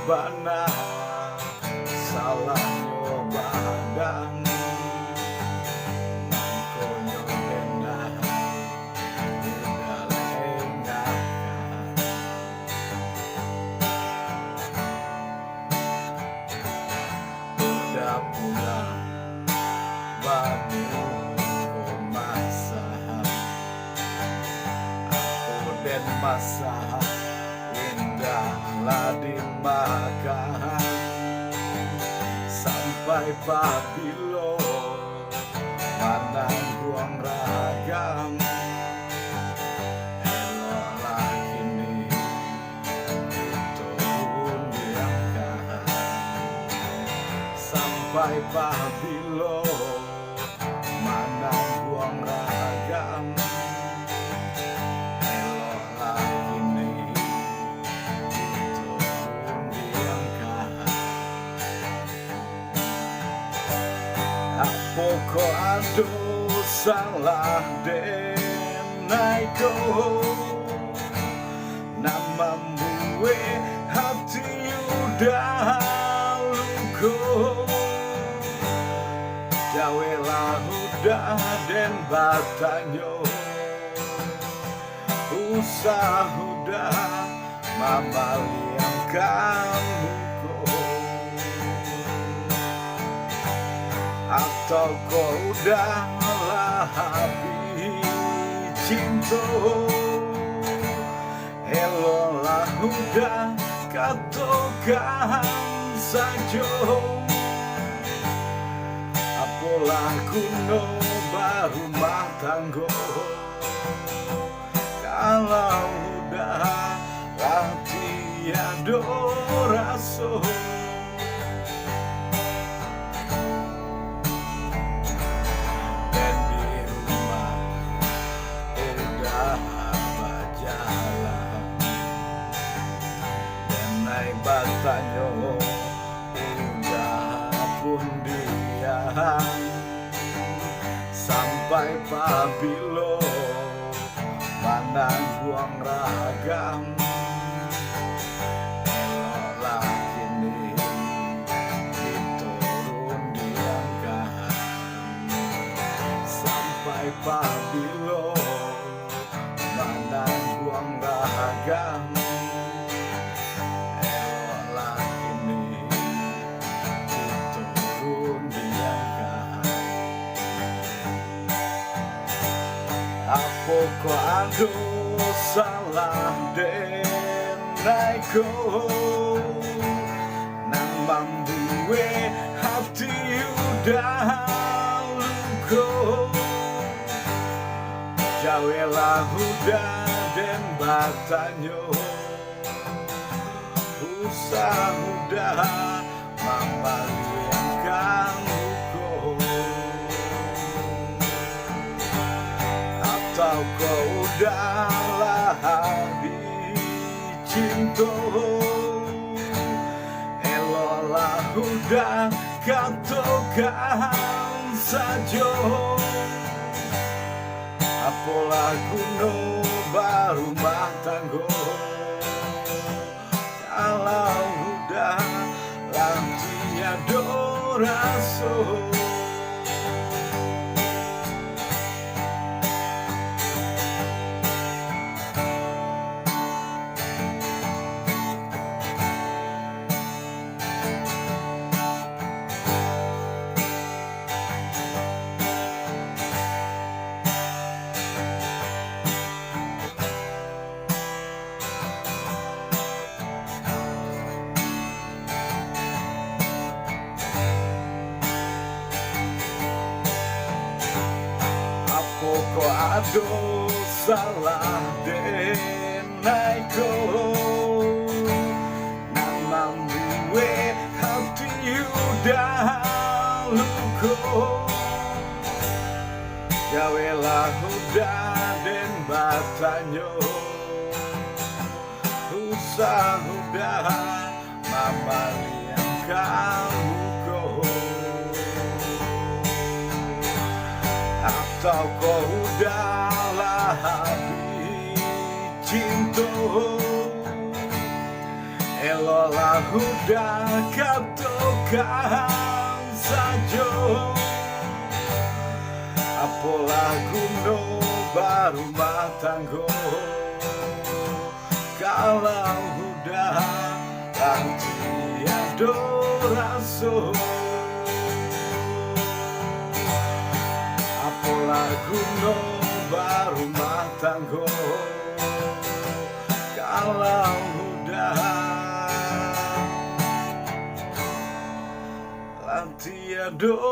bana salah nyoba dan mangkonyo endah udah lengahkan udah pulang bangun komasahan aku dan masahan indahlah dimakan sampai pabilo manang buang ragam eloklah kini turun diangkat sampai pabilo manang buang ragam pokok aduh salah denaiko nama muwe hati udah luko jawelah udah den batanyo usah udah mama liang kamu atau kau udah habis cinta elolah udah katakan saja apalah kuno baru tanggo kalau udah latih ada rasa batanyo udah pun dia sampai pabilo manang buang ragam eloklah kini diturun diangkat sampai pabilo manang buang ragam pokok aduh salah denaiko nang mambuwe hati udah luko jawelah udah den batanyo usah udah mama liang kamu atau kau udah habis cinta elolah udah katakan saja apalah kuno baru tanggo kalau udah latih ada rasa pokok aduh salah denaiko nama muwe hati udah luko jawelah udah den batanyo usah udah mama liang kamu atau kau udah habis cinta elola huda katokan sajo apola kuno baru matanggo kalau huda lantia doraso apola kuno baru matanggo kalau huda lantia doraso.